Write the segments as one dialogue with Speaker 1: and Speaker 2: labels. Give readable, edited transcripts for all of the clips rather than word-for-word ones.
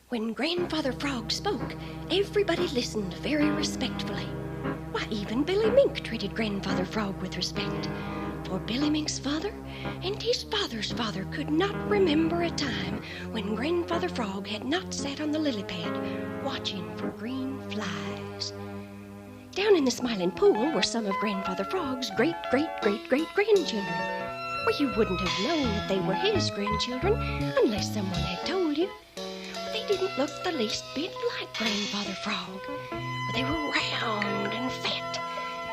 Speaker 1: When Grandfather Frog spoke, everybody listened very respectfully. Why, even Billy Mink treated Grandfather Frog with respect. For Billy Mink's father and his father's father could not remember a time when Grandfather Frog had not sat on the lily pad watching for green flies. Down in the Smiling Pool were some of Grandfather Frog's great-great-great-great-grandchildren. Well, you wouldn't have known that they were his grandchildren unless someone had told you. They didn't look the least bit like Grandfather Frog. They were round and fat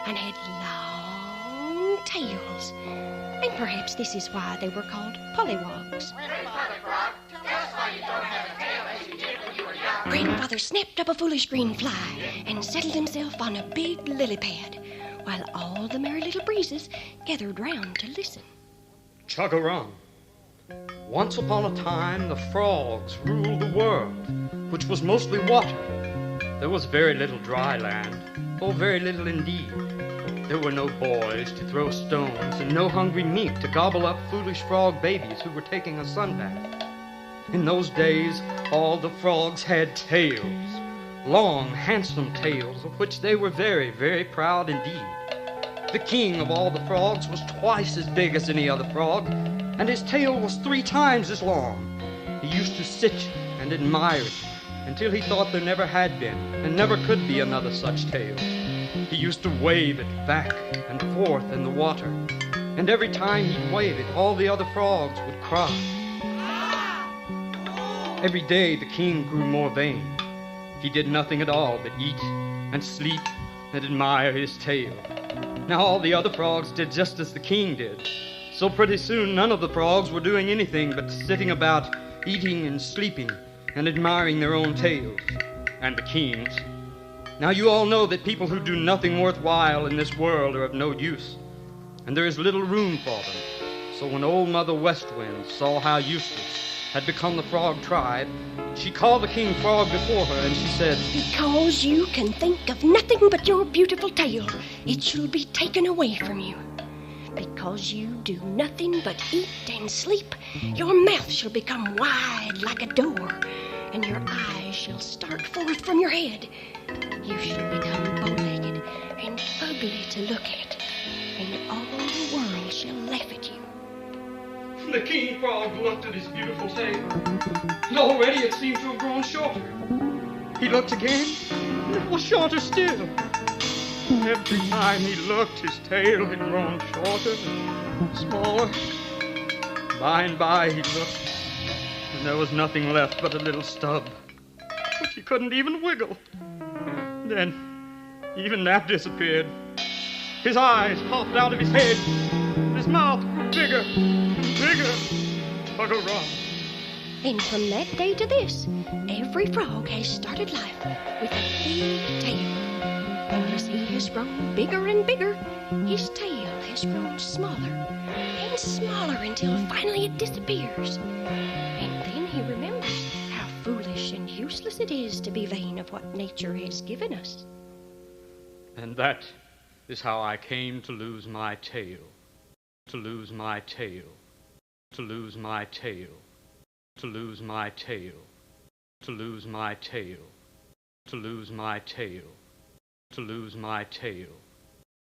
Speaker 1: and had long tails. And perhaps this is why they were called pollywogs.
Speaker 2: Grandfather Frog, tell us why you don't have a tail as you did when you were young.
Speaker 1: Grandfather snapped up a foolish green fly and settled himself on a big lily pad, while all the Merry Little Breezes gathered round to listen.
Speaker 3: Chug-a-rum. Once upon a time, the frogs ruled the world, which was mostly water. There was very little dry land, oh, very little indeed. There were no boys to throw stones and no hungry mink to gobble up foolish frog babies who were taking a sunbath. In those days, all the frogs had tails, long, handsome tails, of which they were very, very proud indeed. The king of all the frogs was twice as big as any other frog, and his tail was 3 times as long. He used to sit and admire it until he thought there never had been and never could be another such tail. He used to wave it back and forth in the water, and every time he'd wave it, all the other frogs would cry. Every day the king grew more vain. He did nothing at all but eat and sleep and admire his tail. Now all the other frogs did just as the king did. So pretty soon none of the frogs were doing anything but sitting about, eating and sleeping and admiring their own tails. And the king's. Now you all know that people who do nothing worthwhile in this world are of no use, and there is little room for them. So when old Mother West Wind saw how useless had become the frog tribe, she called the King Frog before her and she said,
Speaker 1: "Because you can think of nothing but your beautiful tail, it shall be taken away from you. Because you do nothing but eat and sleep, your mouth shall become wide like a door, and your eyes shall start forth from your head. You shall become bow-legged and ugly to look at, and all the world shall laugh at you."
Speaker 3: The King Frog looked at his beautiful tail, and already it seemed to have grown shorter. He looked again, and it was shorter still. Every time he looked, his tail had grown shorter and smaller. By and by he looked, and there was nothing left but a little stub, which he couldn't even wiggle. Then, even that disappeared. His eyes popped out of his head, and his mouth grew bigger, bigger. Chug-a-rum.
Speaker 1: And from that day to this, every frog has started life with a big tail. And as he has grown bigger and bigger, his tail has grown smaller and smaller until finally it disappears. And then he remembers how foolish and useless it is to be vain of what nature has given us.
Speaker 3: And that is how I came to lose my tail, to lose my tail, to lose my tail, to lose my tail, to lose my tail, to lose my tail, to lose my tail.